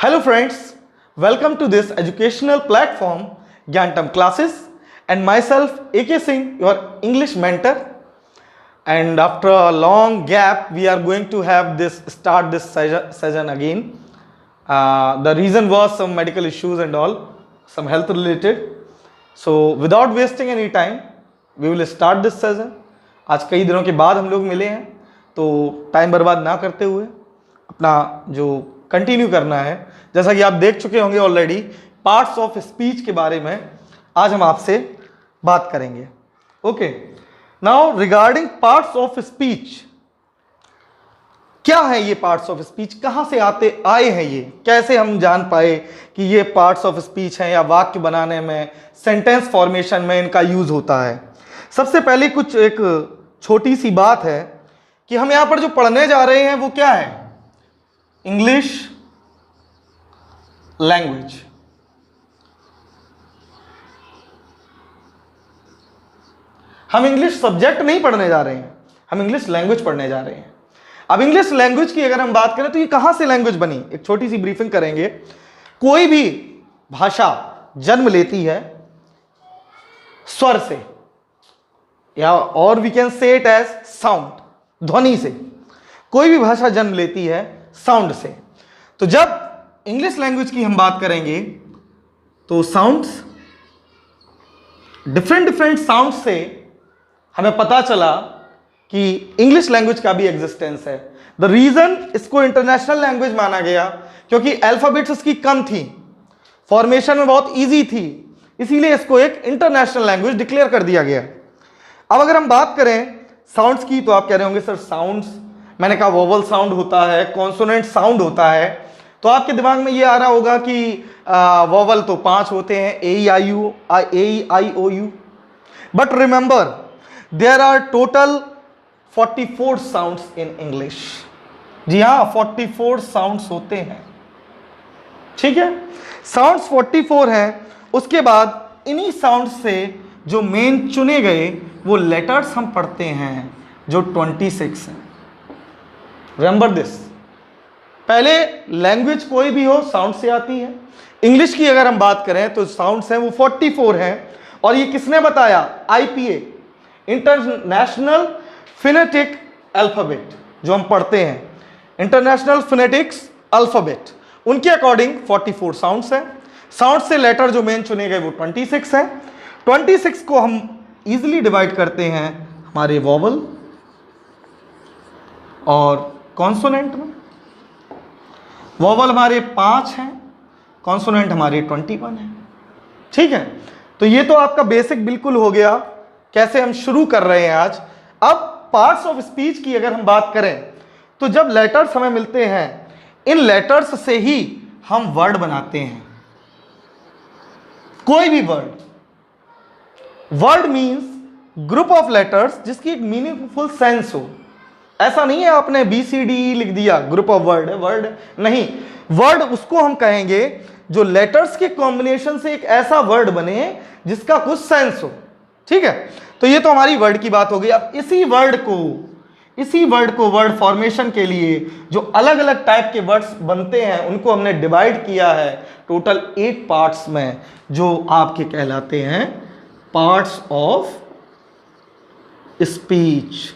Hello friends, welcome to this educational platform Gyantam Classes and myself AK Singh, your English mentor. And after a long gap, we are going to have start this session again. The reason was some medical issues and all, some health related. So without wasting any time, we will start this session. आज कई दिनों के बाद हम लोग मिले हैं, तो टाइम बर्बाद ना करते हुए अपना जो कंटिन्यू करना है, जैसा कि आप देख चुके होंगे ऑलरेडी, पार्ट्स ऑफ स्पीच के बारे में आज हम आपसे बात करेंगे. Okay, now regarding parts of speech, क्या है ये पार्ट्स ऑफ स्पीच, कहां से आए हैं ये, कैसे हम जान पाए कि ये पार्ट्स ऑफ स्पीच हैं या वाक्य बनाने में, सेंटेंस फॉर्मेशन में इनका यूज होता है. सबसे पहले कुछ एक छोटी सी बात है कि हम यहां पर जो पढ़ने जा रहे हैं वो क्या है, इंग्लिश लैंग्वेज. हम इंग्लिश सब्जेक्ट नहीं पढ़ने जा रहे हैं, हम इंग्लिश लैंग्वेज पढ़ने जा रहे हैं. अब इंग्लिश लैंग्वेज की अगर हम बात करें तो ये कहां से लैंग्वेज बनी, एक छोटी सी ब्रीफिंग करेंगे. कोई भी भाषा जन्म लेती है स्वर से, या और we can say it as sound, ध्वनि से. कोई भी भाषा जन्म लेती है साउंड से. तो जब इंग्लिश लैंग्वेज की हम बात करेंगे तो साउंड्स, डिफरेंट साउंड से हमें पता चला कि इंग्लिश लैंग्वेज का भी एग्जिस्टेंस है. द रीजन इसको इंटरनेशनल लैंग्वेज माना गया क्योंकि अल्फाबेट्स इसकी कम थी, फॉर्मेशन में बहुत इजी थी, इसीलिए इसको एक इंटरनेशनल लैंग्वेज डिक्लेयर कर दिया गया. अब अगर हम बात करें साउंड्स की तो आप कह रहे होंगे सर साउंड्स, मैंने कहा वोवल साउंड होता है, कॉन्सोनेंट साउंड होता है. तो आपके दिमाग में ये आ रहा होगा कि वोवल तो 5 होते हैं, A-E-I-O-U. But remember there are total 44 sounds in English. जी हाँ, 44 साउंड्स होते हैं. ठीक है, साउंड्स 44 हैं. उसके बाद इन्हीं साउंड से जो मेन चुने गए वो लेटर्स हम पढ़ते हैं जो 26 हैं. Remember this. पहले लैंग्वेज कोई भी हो साउंड से आती है. इंग्लिश की अगर हम बात करें तो साउंड्स हैं वो 44 हैं. और ये किसने बताया, IPA, इंटरनेशनल फिनेटिक अल्फाबेट, जो हम पढ़ते हैं इंटरनेशनल फिनेटिक्स अल्फाबेट, उनके अकॉर्डिंग 44 साउंड्स हैं. साउंड से लेटर जो मेन चुने गए वो 26 हैं. 26 को हम इजीली डिवाइड करते हैं हमारे वोवल और कॉन्सोनेंट में. वोवल हमारे 5 हैं, कॉन्सोनेंट हमारे 21 हैं. ठीक है, तो ये तो आपका बेसिक बिल्कुल हो गया कैसे हम शुरू कर रहे हैं आज. अब पार्ट्स ऑफ स्पीच की अगर हम बात करें तो जब लेटर्स हमें मिलते हैं, इन लेटर्स से ही हम वर्ड बनाते हैं. कोई भी word means group of letters जिसकी एक मीनिंगफुल सेंस हो. ऐसा नहीं है आपने BCD लिख दिया ग्रुप ऑफ वर्ड है, वर्ड नहीं. वर्ड उसको हम कहेंगे जो लेटर्स के कॉम्बिनेशन से एक ऐसा वर्ड बने जिसका कुछ सेंस हो. ठीक है, तो ये तो हमारी वर्ड की बात हो गई. अब इसी वर्ड को वर्ड फॉर्मेशन के लिए जो अलग अलग टाइप के वर्ड्स बनते हैं उनको हमने डिवाइड किया है टोटल 8 पार्ट्स में, जो आपके कहलाते हैं parts of speech.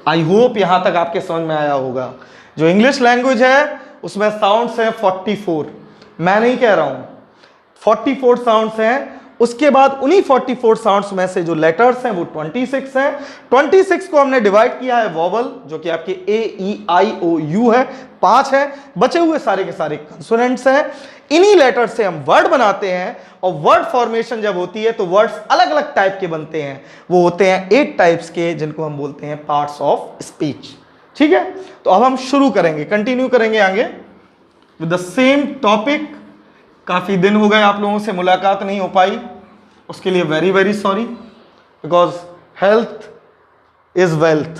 I hope यहां तक आपके समझ में आया होगा. जो इंग्लिश लैंग्वेज है उसमें साउंड्स हैं 44, मैं नहीं कह रहा हूं, 44 साउंड्स हैं. उसके बाद उन्हीं 44 साउंड्स में से जो लेटर्स हैं वो 26 हैं. 26 को हमने डिवाइड किया है वोवल, जो कि आपके A-E-I-O-U है, 5 है. बचे हुए सारे के सारे कंसोनेंट्स हैं. इन्हीं लेटर से हम वर्ड बनाते हैं और वर्ड फॉर्मेशन जब होती है तो वर्ड्स अलग अलग टाइप के बनते हैं. वो होते हैं 8 टाइप्स के, जिनको हम बोलते हैं पार्ट्स ऑफ स्पीच. ठीक है, तो अब हम शुरू करेंगे, कंटिन्यू करेंगे आगे विद द सेम टॉपिक. काफी दिन हो गए आप लोगों से मुलाकात नहीं हो पाई, उसके लिए very very sorry, because health is wealth.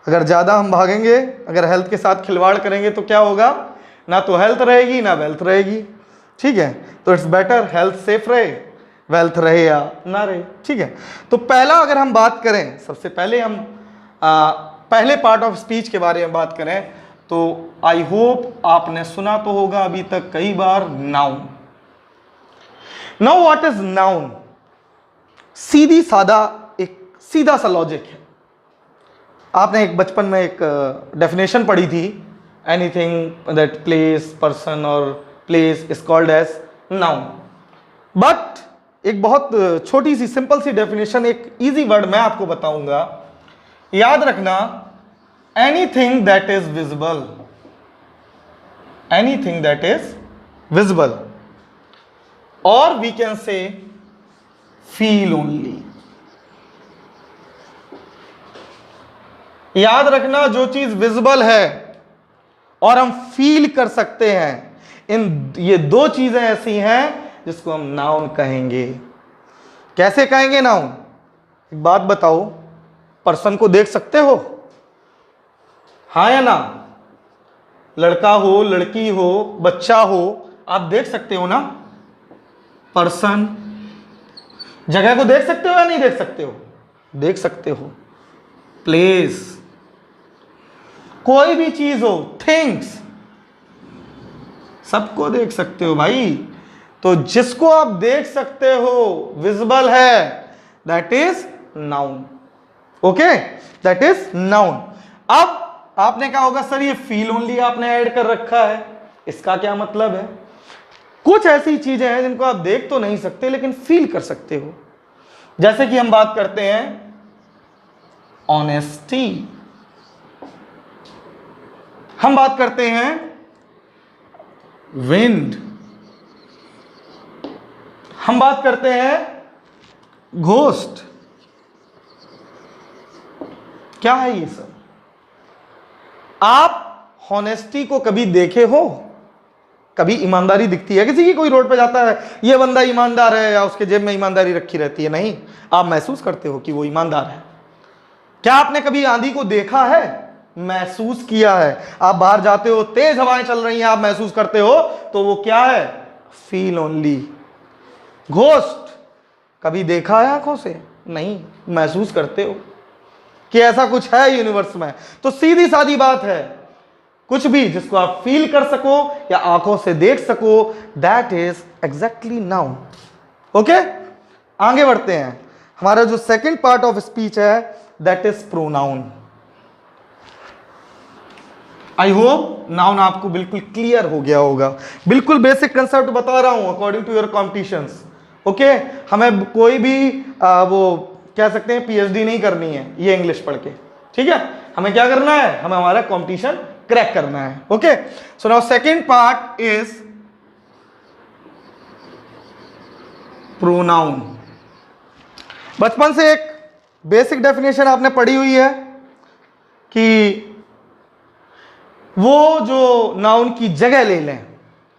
अगर ज्यादा हम भागेंगे, अगर हेल्थ के साथ खिलवाड़ करेंगे तो क्या होगा, ना तो हेल्थ रहेगी ना वेल्थ रहेगी. ठीक है, तो इट्स बेटर हेल्थ सेफ रहे, वेल्थ रहे या ना रहे. ठीक है, तो पहला अगर हम बात करें, सबसे पहले हम पहले पार्ट ऑफ स्पीच के बारे में बात करें, तो आई होप आपने सुना तो होगा अभी तक कई बार noun. Now what is noun? सीधी सादा एक सीधा सा लॉजिक है। आपने एक बचपन में एक डेफिनेशन पढ़ी थी, एनीथिंग दैट प्लेस पर्सन और place is called as noun. But एक बहुत छोटी सी सिंपल सी डेफिनेशन, एक इजी वर्ड मैं आपको बताऊंगा, याद रखना, anything that is visible, anything that is visible, और we can see feel only. याद रखना, जो चीज विजिबल है और हम फील कर सकते हैं, ये दो चीजें ऐसी हैं जिसको हम नाउन कहेंगे। कैसे कहेंगे नाउन? एक बात बताओ, पर्सन को देख सकते हो? हाँ या ना? लड़का हो, लड़की हो, बच्चा हो, आप देख सकते हो ना? पर्सन, जगह को देख सकते हो या नहीं देख सकते हो? देख सकते हो। प्लेस, कोई भी चीज हो, थिंग्स, सबको देख सकते हो भाई। तो जिसको आप देख सकते हो, विजिबल है, that is noun. Okay, that is noun. अब आपने कहा होगा सर ये फील ओनली आपने ऐड कर रखा है, इसका क्या मतलब है? कुछ ऐसी चीजें हैं जिनको आप देख तो नहीं सकते लेकिन फील कर सकते हो। जैसे कि हम बात करते हैं ऑनेस्टी, हम बात करते हैं विंड, हम बात करते हैं घोस्ट। क्या है ये सब? आप हॉनेस्टी को कभी देखे हो? कभी ईमानदारी दिखती है किसी की? कोई रोड पे जाता है, ये बंदा ईमानदार है, या उसके जेब में ईमानदारी रखी रहती है? नहीं, आप महसूस करते हो कि वो ईमानदार है। क्या आपने कभी आंधी को देखा है? महसूस किया है। आप बाहर जाते हो, तेज हवाएं चल रही हैं, आप महसूस करते हो, तो वो क्या है? Feel only. घोस्ट कभी देखा है आंखों से? नहीं, महसूस करते हो कि ऐसा कुछ है यूनिवर्स में। तो सीधी सादी बात है, कुछ भी जिसको आप फील कर सको या आंखों से देख सको, that is exactly noun. Okay, आगे बढ़ते हैं। हमारा जो सेकंड पार्ट ऑफ स्पीच है, that is pronoun. I hope noun आपको बिल्कुल क्लियर हो गया होगा। बिल्कुल बेसिक कंसेप्ट बता रहा हूं according to your competitions. Okay, हमें कोई भी वो कह सकते हैं पीएचडी नहीं करनी है ये इंग्लिश पढ़ के, ठीक है? हमें क्या करना है? हमें हमारा कॉम्पिटिशन क्रैक करना है। Okay, so now second part is pronoun. बचपन से एक बेसिक डेफिनेशन आपने पढ़ी हुई है कि वो जो नाउन की जगह ले लें,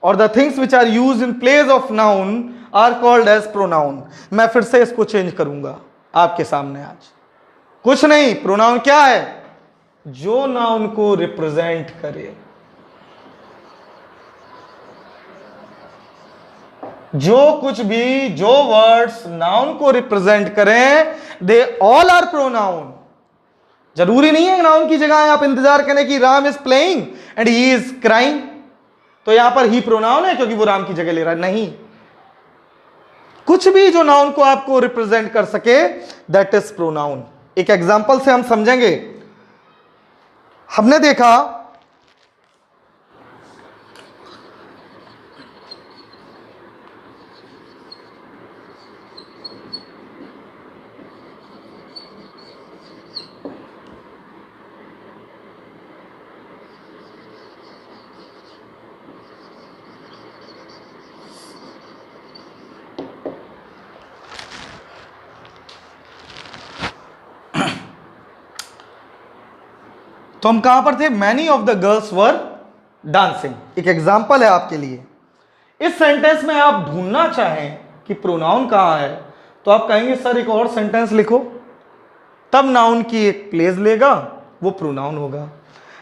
और the things which are used in place of noun are called as pronoun. मैं फिर से इसको चेंज करूंगा आपके सामने आज। कुछ नहीं, प्रोनाउन क्या है? जो नाउन को रिप्रेजेंट करे, जो कुछ भी, जो वर्ड्स नाउन को रिप्रेजेंट करें, दे ऑल आर प्रोनाउन। जरूरी नहीं है नाउन की जगह आप इंतजार करें कि Ram is playing and he is crying, तो यहां पर ही प्रोनाउन है क्योंकि वो राम की जगह ले रहा है। नहीं, कुछ भी जो नाउन को आपको रिप्रेजेंट कर सके, दैट इज प्रोनाउन। एक एग्जांपल से हम समझेंगे। हमने देखा तो हम कहां पर थे? Many of the girls were dancing. एक एग्जाम्पल है आपके लिए। इस सेंटेंस में आप ढूंढना चाहें कि प्रोनाउन कहां है, तो आप कहेंगे सर एक और सेंटेंस लिखो, तब नाउन की एक प्लेस लेगा, वो प्रोनाउन होगा।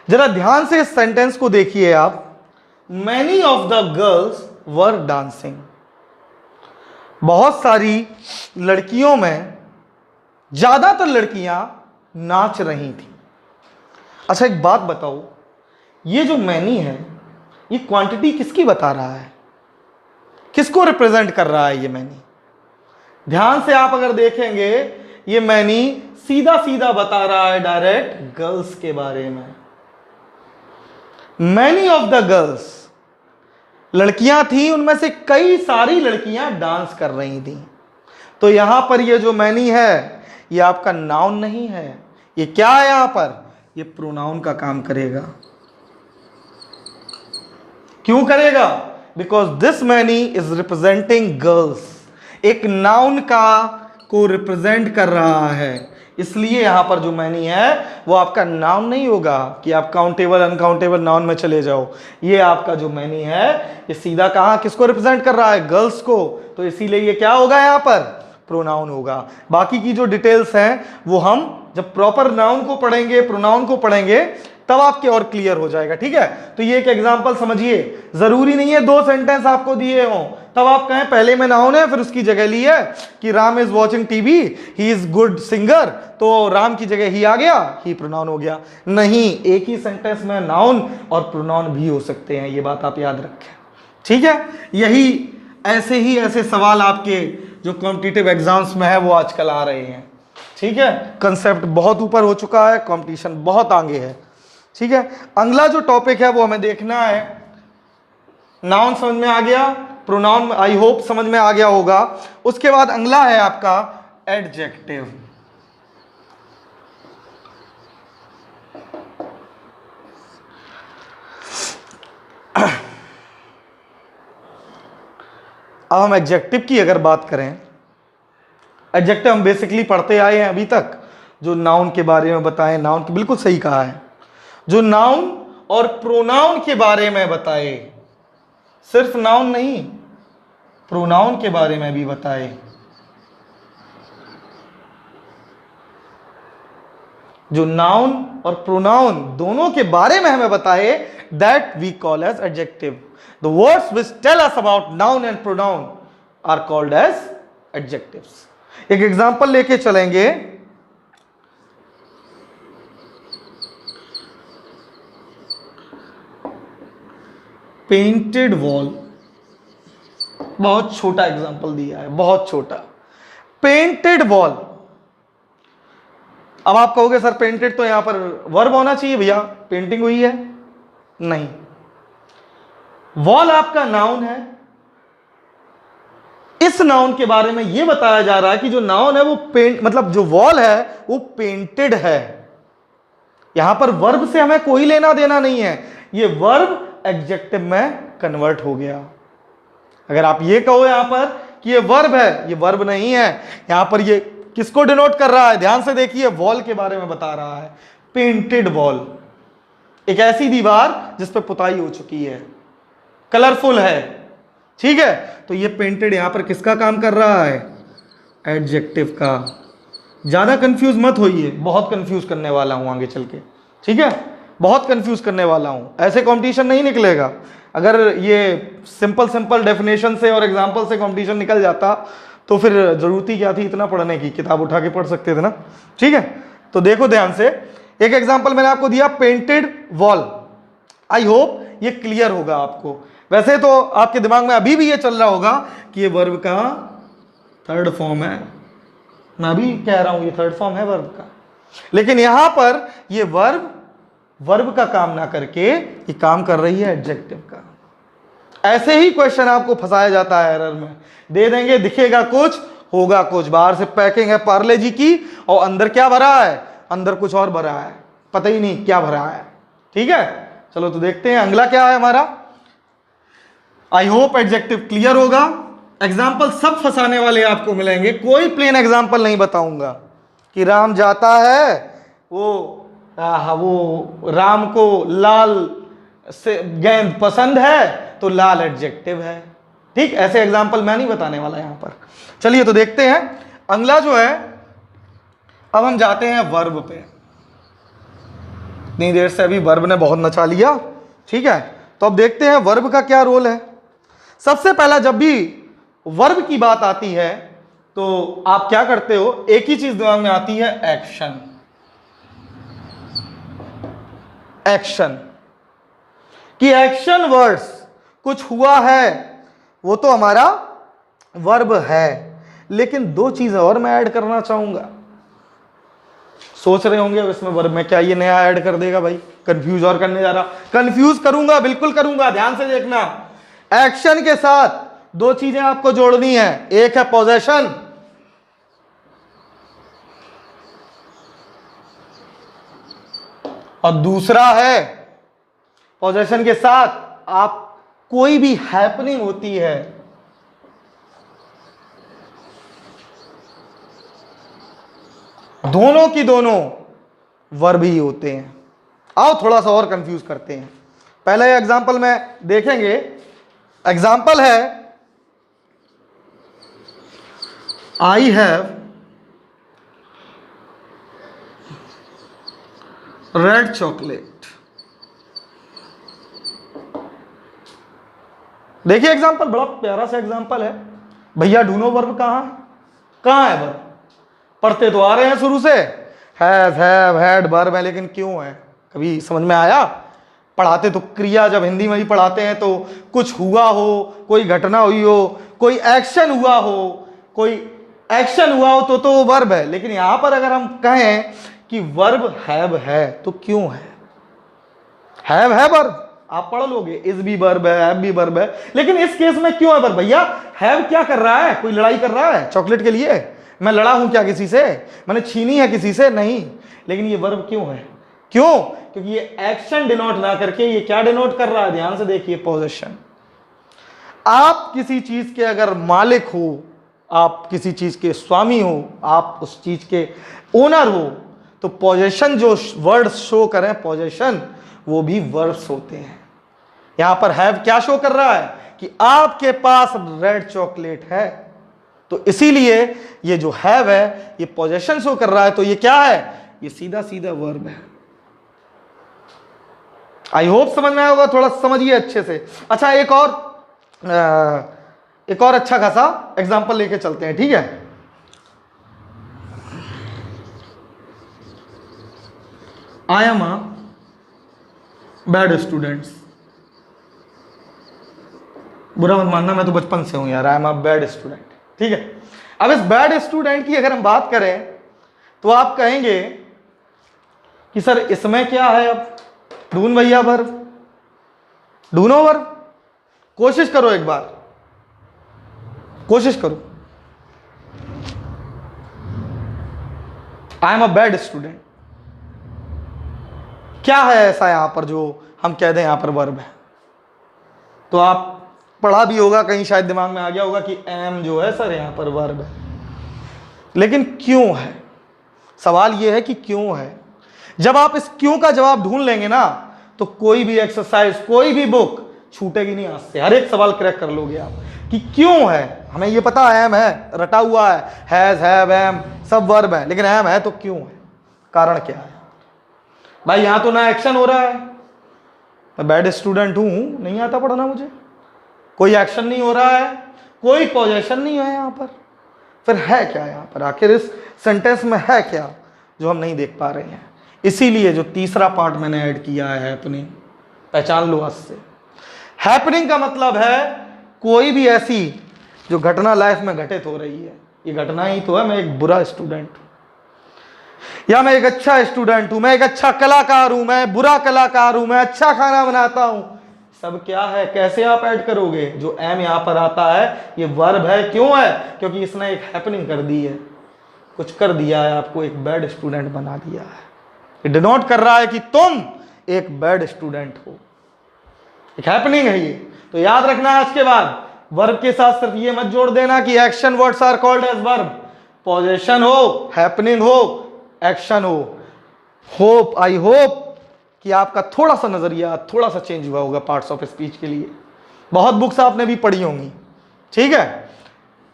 जरा ध्यान से इस सेंटेंस को देखिए आप। Many of the girls were dancing. बहुत सारी लड़कियों में, ज्यादातर लड़कियां नाच रही थी। अच्छा एक बात बताओ, ये जो मैनी है ये क्वांटिटी किसकी बता रहा है, किसको रिप्रेजेंट कर रहा है ये मैनी? ध्यान से आप अगर देखेंगे ये मैनी सीधा सीधा बता रहा है डायरेक्ट गर्ल्स के बारे में। मैनी ऑफ द गर्ल्स, लड़कियां थी, उनमें से कई सारी लड़कियां डांस कर रही थी। तो यहां पर ये जो मैनी है ये आपका नाउन नहीं है, ये क्या है यहां पर? ये प्रोनाउन का काम करेगा। क्यों करेगा? Because this many is representing girls, एक नाउन का को रिप्रेजेंट कर रहा है, इसलिए यहां पर जो मैनी है वो आपका नाउन नहीं होगा कि आप काउंटेबल अनकाउंटेबल नाउन में चले जाओ। ये आपका जो मैनी है ये सीधा कहां किसको रिप्रेजेंट कर रहा है? गर्ल्स को। तो इसीलिए ये क्या होगा यहां पर? प्रोनाउन होगा। बाकी की जो डिटेल्स हैं वो हम जब प्रॉपर नाउन को पढ़ेंगे, प्रोनाउन को पढ़ेंगे, तब आपके और क्लियर हो जाएगा। ठीक है, तो ये एक एग्जांपल समझिए। जरूरी नहीं है 2 सेंटेंस आपको दिए हों तब आप कहें पहले में नाउन है फिर उसकी जगह ली है कि Ram is watching TV, he is good singer, तो राम की जगह ही आ गया, ही प्रोनाउन हो गया। नहीं, एक ही सेंटेंस में नाउन और प्रोनाउन भी हो सकते हैं, ये बात आप याद रखें। ठीक है, यही ऐसे सवाल आपके जो कॉम्पिटिटिव एग्जाम्स में है वो आजकल आ रहे हैं। ठीक है, कंसेप्ट बहुत ऊपर हो चुका है, कंपटीशन बहुत आगे है। ठीक है, अगला जो टॉपिक है वो हमें देखना है। नाउन समझ में आ गया, प्रोनाउन आई होप समझ में आ गया होगा। उसके बाद अगला है आपका एडजेक्टिव। अब हम एडजेक्टिव की अगर बात करें, एडजेक्टिव हम बेसिकली पढ़ते आए हैं अभी तक, जो नाउन के बारे में बताएं, नाउन की बिल्कुल सही कहा है, जो नाउन और प्रोनाउन के बारे में बताए, सिर्फ नाउन नहीं प्रोनाउन के बारे में भी बताए। जो नाउन और प्रोनाउन दोनों के बारे में हमें बताए, that we call as adjective. The words which tell us about noun and pronoun are called as adjectives. एक एग्जांपल लेके चलेंगे। पेंटेड वॉल, बहुत छोटा एग्जांपल दिया है, बहुत छोटा। पेंटेड वॉल, अब आप कहोगे सर पेंटेड तो यहां पर वर्ब होना चाहिए भैया, पेंटिंग हुई है। नहीं, वॉल आपका नाउन है। इस नाउन के बारे में यह बताया जा रहा है कि जो नाउन है वो पेंट, मतलब जो वॉल है वो पेंटेड है। यहां पर वर्ब से हमें कोई लेना देना नहीं है, ये वर्ब एडजेक्टिव में कन्वर्ट हो गया। अगर आप ये कहो यहां पर कि ये वर्ब है, ये वर्ब नहीं है। यहां पर ये किसको डिनोट कर रहा है? ध्यान से देखिए, वॉल के बारे में बता रहा है। पेंटेड वॉल, एक ऐसी दीवार जिस पर पुताई हो चुकी है, कलरफुल है। ठीक है, तो ये पेंटेड यहां पर किसका काम कर रहा है? एडजेक्टिव का। ज्यादा कंफ्यूज मत होइए, बहुत कंफ्यूज करने वाला हूं आगे चल के। ठीक है, बहुत कंफ्यूज करने वाला हूं, ऐसे कंपटीशन नहीं निकलेगा। अगर ये सिंपल डेफिनेशन से और एग्जांपल से कंपटीशन निकल जाता तो फिर जरूरत ही क्या थी इतना पढ़ने की, किताब उठा के पढ़ सकते थे ना। ठीक है, तो देखो ध्यान से, एक एग्जांपल मैंने आपको दिया पेंटेड वॉल। आई होप ये क्लियर होगा आपको। वैसे तो आपके दिमाग में अभी भी ये चल रहा होगा कि ये वर्ब का थर्ड फॉर्म है, मैं अभी कह रहा हूं ये थर्ड फॉर्म है वर्ब का, लेकिन यहां पर ये वर्ब का काम ना करके ये काम कर रही है एडजेक्टिव का। ऐसे ही क्वेश्चन आपको फंसाया जाता है एरर में, दे देंगे दिखेगा कुछ होगा कुछ। बाहर से पैकिंग है पार्ले जी की और अंदर क्या भरा है? अंदर कुछ और भरा है, पता ही नहीं क्या भरा है। ठीक है, चलो तो देखते हैं अगला क्या है हमारा। आई होप एडजेक्टिव क्लियर होगा। एग्जाम्पल सब फंसाने वाले आपको मिलेंगे, कोई प्लेन एग्जाम्पल नहीं बताऊंगा कि राम जाता है, वो राम को लाल से गेंद पसंद है तो लाल एडजेक्टिव है। ठीक, ऐसे एग्जाम्पल मैं नहीं बताने वाला यहां पर। चलिए तो देखते हैं अगला जो है। अब हम जाते हैं वर्ब पे। इतनी देर से अभी वर्ब ने बहुत नचा लिया। ठीक है, तो अब देखते हैं वर्ब का क्या रोल है। सबसे पहला, जब भी वर्ब की बात आती है तो आप क्या करते हो? एक ही चीज दिमाग में आती है, एक्शन। एक्शन। कि एक्शन वर्ड्स कुछ हुआ है वो तो हमारा वर्ब है, लेकिन दो चीजें और मैं ऐड करना चाहूंगा। सोच रहे होंगे अब इसमें वर्ब में क्या ये नया ऐड कर देगा भाई, कंफ्यूज और करने जा रहा। कंफ्यूज करूंगा, बिल्कुल करूंगा, ध्यान से देखना। एक्शन के साथ दो चीजें आपको जोड़नी है, एक है पोजेशन और दूसरा है पोजेशन के साथ आप कोई भी हैपनिंग होती है दोनों की दोनों वर्ब ही होते हैं। आओ थोड़ा सा और कंफ्यूज करते हैं। पहला एग्जांपल में देखेंगे, एग्जांपल है आई हैव रेड चॉकलेट। देखिए एग्जांपल, बड़ा प्यारा सा एग्जांपल है। भैया ढूंढो वर्ब कहां है वर्ब? पढ़ते तो आ रहे हैं शुरू से, हैज, हैव, हैड वर्ब है, लेकिन क्यों है? कभी समझ में आया? पढ़ाते तो क्रिया, जब हिंदी में ही पढ़ाते हैं तो कुछ हुआ हो, कोई घटना हुई हो, कोई एक्शन हुआ हो तो वर्ब है। लेकिन यहां पर अगर हम कहें कि वर्ब हैव है तो क्यों है? हैव है वर्ब, आप पढ़ लोगे, इज भी वर्ब है, हैव भी वर्ब है, लेकिन इस केस में क्यों है वर्ब? भैया हैव क्या कर रहा है? कोई लड़ाई कर रहा है चॉकलेट के लिए? मैं लड़ा हूं क्या किसी से? मैंने छीनी है किसी से? नहीं। लेकिन ये वर्ब क्यों है? क्यों? क्योंकि ये एक्शन डिनोट ना करके ये क्या डिनोट कर रहा है? ध्यान से देखिए, पोजेशन। आप किसी चीज के अगर मालिक हो, आप किसी चीज के स्वामी हो, आप उस चीज के ओनर हो, तो पोजेशन जो वर्ड्स शो करें पोजेशन, वो भी वर्ब्स होते हैं। यहां पर हैव क्या शो कर रहा है कि आपके पास रेड चॉकलेट है, तो इसीलिए ये जो हैव है ये पोजेशन शो कर रहा है। तो ये क्या है? ये सीधा सीधा वर्ब है। आई होप समझ में आया होगा, थोड़ा समझिए अच्छे से। अच्छा एक और अच्छा खासा एग्जांपल लेके चलते हैं, ठीक है? I am a bad student. बुरा मत मानना, मैं तो बचपन से हूं यार, I am a bad student, ठीक है? अब इस बैड स्टूडेंट की अगर हम बात करें तो आप कहेंगे कि सर इसमें क्या है? अब ढूंढ भैया वर्ब, ढूंढो वर्ब, कोशिश करो, एक बार कोशिश करो। I am a bad student, क्या है ऐसा यहां पर जो हम कह दें यहां पर वर्ब है? तो आप पढ़ा भी होगा कहीं, शायद दिमाग में आ गया होगा कि एम जो है सर यहां पर वर्ब है। लेकिन क्यों है? सवाल यह है कि क्यों है। जब आप इस क्यों का जवाब ढूंढ लेंगे ना, तो कोई भी एक्सरसाइज, कोई भी बुक छूटेगी नहीं आज से। हर एक सवाल क्रैक कर लोगे आप कि क्यों है। हमें ये पता है एम है, रटा हुआ है, हैज, हैव, एम सब वर्ब है, लेकिन एम है तो क्यों है? कारण क्या है? भाई यहां तो ना एक्शन हो रहा है, मैं बैड स्टूडेंट हूं, नहीं आता पढ़ना मुझे, कोई एक्शन नहीं हो रहा है, कोई पोजेशन नहीं है यहां पर, फिर है क्या यहां पर? आखिर इस सेंटेंस में है क्या जो हम नहीं देख पा रहे हैं? इसीलिए जो तीसरा पार्ट मैंने ऐड किया है हैपनिंग, पहचान लो आज से। हैपनिंग का मतलब है कोई भी ऐसी जो घटना लाइफ में घटित हो रही है। ये घटना ही तो है, मैं एक बुरा स्टूडेंट हूं या मैं एक अच्छा स्टूडेंट हूं, मैं एक अच्छा कलाकार हूं, मैं बुरा कलाकार हूं, मैं अच्छा खाना बनाता हूं, सब क्या है? कैसे आप ऐड करोगे? जो एम यहां पर आता है ये वर्ब है। क्यों है? क्योंकि इसने एक हैपनिंग कर दी है, कुछ कर दिया है, आपको एक बैड स्टूडेंट बना दिया है। ये डिनोट कर रहा है कि तुम एक बैड स्टूडेंट हो, एक हैपनिंग है ये। तो याद रखना आज के बाद वर्ब के साथ सिर्फ ये मत जोड़ देना कि action words are called as verb. Possession हो, हैपनिंग हो, एक्शन हो। होप, आई होप कि आपका थोड़ा सा नजरिया थोड़ा सा चेंज हुआ होगा पार्ट्स ऑफ स्पीच के लिए। बहुत बुक्स आपने भी पढ़ी होंगी, ठीक है?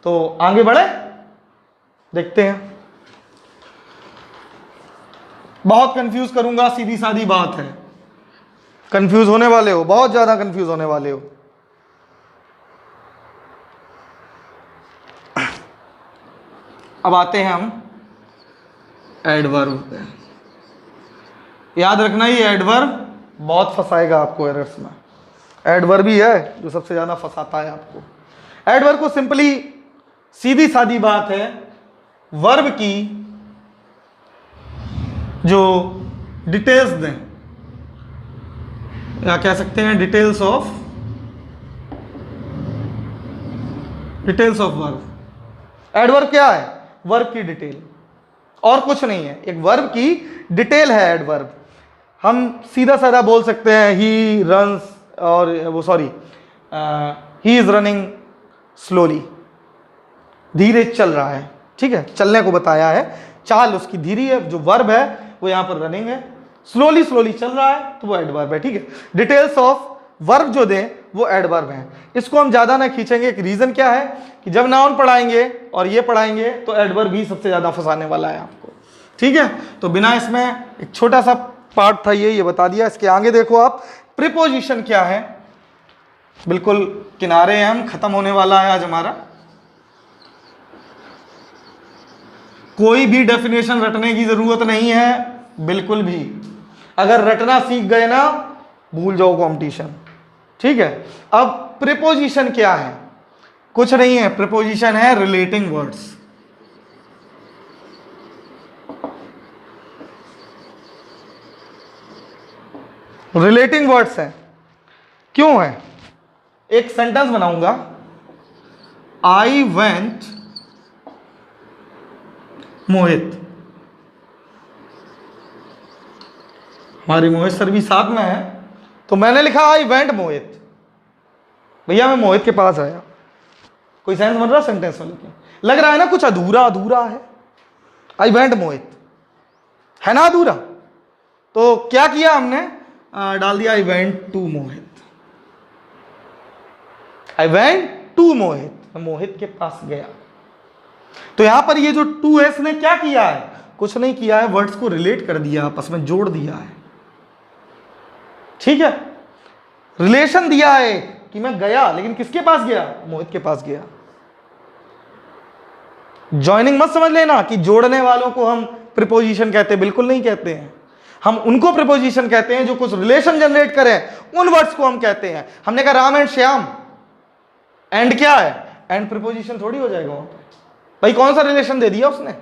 तो आगे बढ़े, देखते हैं। बहुत कंफ्यूज करूंगा, सीधी सादी बात है, कंफ्यूज होने वाले हो, बहुत ज्यादा कंफ्यूज होने वाले हो। अब आते हैं हम एडवर्ब पे। याद रखना ये एडवर्ब बहुत फंसाएगा आपको एरर्स में। एडवर्ब ही है जो सबसे ज्यादा फंसाता है आपको। एडवर्ब को सिंपली, सीधी सादी बात है, वर्ब की जो डिटेल्स दें, या कह सकते हैं डिटेल्स ऑफ वर्ब। एडवर्ब क्या है? वर्ब की डिटेल, और कुछ नहीं है, एक वर्ब की डिटेल है एडवर्ब। हम सीधा साधा बोल सकते हैं ही रन्स, और वो sorry he is running slowly, धीरे चल रहा है, ठीक है, चलने को बताया है, चाल उसकी धीरे है, जो वर्ब है वो यहाँ पर रनिंग है, स्लोली चल रहा है तो वो एडवर्ब है, ठीक है। डिटेल्स ऑफ वर्ब जो दें वो एडवर्ब है। इसको हम ज्यादा ना खींचेंगे। एक रीजन क्या है कि जब नाउन पढ़ाएंगे और ये पढ़ाएंगे तो एडवर्ब भी सबसे ज्यादा फंसाने वाला है आपको, ठीक है। तो बिना इसमें, एक छोटा सा पार्ट था ये बता दिया। इसके आगे देखो आप, प्रीपोजिशन क्या है, बिल्कुल किनारे हैं हम, खत्म होने वाला है आज हमारा। कोई भी डेफिनेशन रटने की जरूरत नहीं है, बिल्कुल भी। अगर रटना सीख गए ना, भूल जाओ कंपटीशन, ठीक है। अब प्रीपोजिशन क्या है? कुछ नहीं है, प्रीपोजिशन है रिलेटिंग वर्ड्स। रिलेटिंग वर्ड्स हैं। क्यों है? एक सेंटेंस बनाऊंगा, आई वेंट मोहित। हमारी मोहित सर भी साथ में है, तो मैंने लिखा आई वेंट मोहित। भैया मैं मोहित के पास आया। कोई सेंस बन रहा सेंटेंस में? लेकिन लग रहा है ना कुछ अधूरा अधूरा है। आई वेंट मोहित है ना अधूरा, तो क्या किया हमने? डाल दिया I went to Mohit. I went to Mohit, Mohit के पास गया। तो यहां पर ये जो टू है, इसने क्या किया है? कुछ नहीं किया है, वर्ड्स को रिलेट कर दिया, आपस में जोड़ दिया है, ठीक है। रिलेशन दिया है कि मैं गया, लेकिन किसके पास गया? मोहित के पास गया। जॉइनिंग मत समझ लेना कि जोड़ने वालों को हम प्रीपोजिशन कहते हैं, बिल्कुल नहीं कहते हैं। हम उनको प्रीपोजिशन कहते हैं जो कुछ रिलेशन जनरेट करें, उन वर्ड्स को हम कहते हैं। हमने कहा राम एंड श्याम, एंड क्या है? एंड प्रीपोजिशन थोड़ी हो जाएगा वहां पर। भाई कौन सा रिलेशन दे दिया उसने,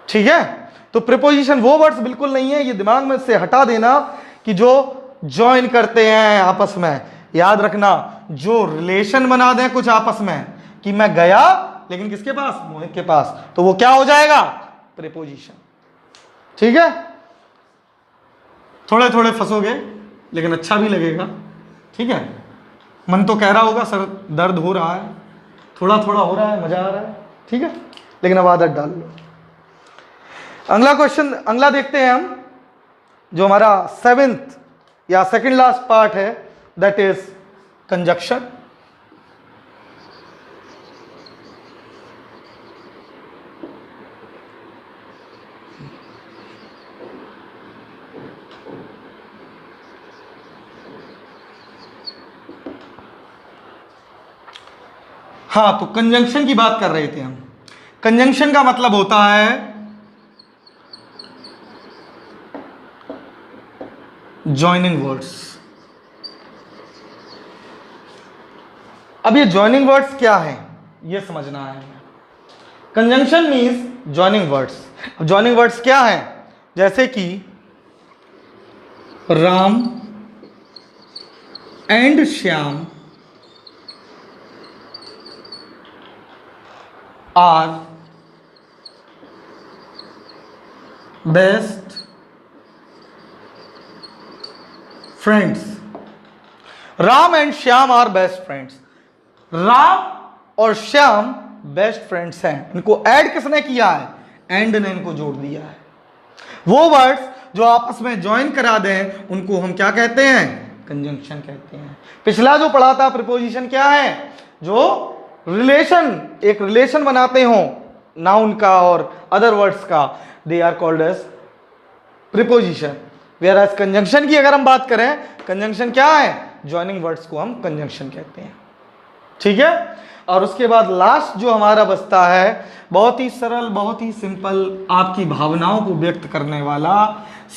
ठीक है। तो प्रीपोजिशन वो वर्ड्स बिल्कुल नहीं है, ये दिमाग में से हटा देना कि जो ज्वाइन करते हैं आपस में। याद रखना, जो रिलेशन बना दें कुछ आपस में, कि मैं गया लेकिन किसके पास? मोहित के पास, तो वो क्या हो जाएगा? प्रीपोजिशन, ठीक है। थोड़े थोड़े फंसोगे लेकिन अच्छा भी लगेगा, ठीक है। मन तो कह रहा होगा सर दर्द हो रहा है, थोड़ा थोड़ा हो रहा है, मजा आ रहा है, ठीक है, लेकिन अब आदत डाल लो। अगला क्वेश्चन, अगला देखते हैं हम, जो हमारा 7th या सेकंड लास्ट पार्ट है, दैट इज कंजक्शन। हाँ, तो कंजंक्शन की बात कर रहे थे हम। कंजंक्शन का मतलब होता है जॉइनिंग वर्ड्स। अब ये जॉइनिंग वर्ड्स क्या है ये समझना है। Conjunction means joining words. अब जॉइनिंग वर्ड्स क्या है? जैसे कि Ram and Shyam are best friends. Ram and Shyam are best friends. Ram और श्याम बेस्ट फ्रेंड्स हैं। इनको ऐड किसने किया है? एंड ने इनको जोड़ दिया है। वो वर्ड्स जो आपस में ज्वाइन करा दें उनको हम क्या कहते हैं? कंजंक्शन कहते हैं। पिछला जो पढ़ा था प्रीपोजिशन क्या है? जो रिलेशन, एक रिलेशन बनाते हो नाउन का और अदर वर्ड्स का, they are called as preposition. Whereas conjunction की अगर हम बात करें, कंजंक्शन क्या है? ज्वाइनिंग वर्ड्स को हम कंजंक्शन कहते हैं, ठीक है। और उसके बाद लास्ट जो हमारा बचता है, बहुत ही सरल, बहुत ही सिंपल, आपकी भावनाओं को व्यक्त करने वाला,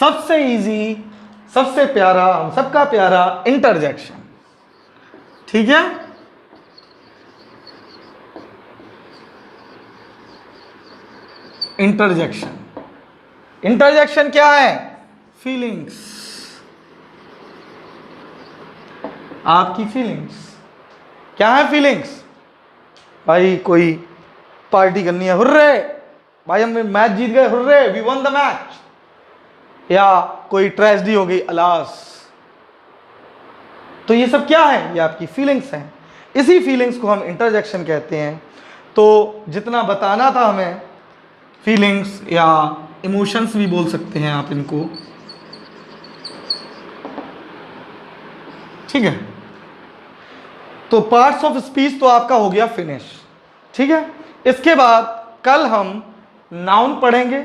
सबसे इजी, सबसे प्यारा, हम सबका प्यारा इंटरजेक्शन। ठीक है, इंटरजेक्शन। इंटरजेक्शन क्या है? फीलिंग्स, आपकी फीलिंग्स। क्या है फीलिंग्स? भाई कोई पार्टी करनी है, हुर्रे भाई हम मैच जीत गए, hurray we won the match. या कोई ट्रेजेडी हो गई, अलास। तो ये सब क्या है? ये आपकी फीलिंग्स हैं। इसी फीलिंग्स को हम इंटरजेक्शन कहते हैं। तो जितना बताना था हमें, फीलिंग्स या इमोशंस भी बोल सकते हैं आप इनको, ठीक है। तो पार्ट्स ऑफ स्पीच तो आपका हो गया फिनिश, ठीक है। इसके बाद कल हम नाउन पढ़ेंगे।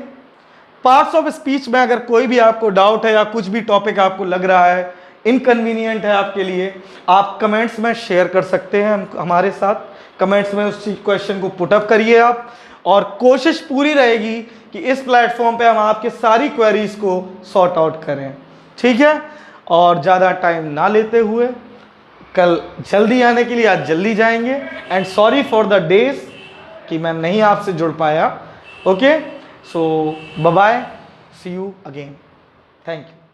पार्ट्स ऑफ स्पीच में अगर कोई भी आपको डाउट है या कुछ भी टॉपिक आपको लग रहा है इनकन्वीनियंट है आपके लिए, आप कमेंट्स में शेयर कर सकते हैं हमारे साथ। कमेंट्स में उस क्वेश्चन को पुटअप करिए आप, और कोशिश पूरी रहेगी कि इस प्लेटफॉर्म पे हम आपके सारी क्वेरीज को सॉर्ट आउट करें, ठीक है। और ज़्यादा टाइम ना लेते हुए कल जल्दी आने के लिए आज जल्दी जाएंगे। And sorry for the days कि मैं नहीं आपसे जुड़ पाया। Okay, so bye bye, see you again, thank you.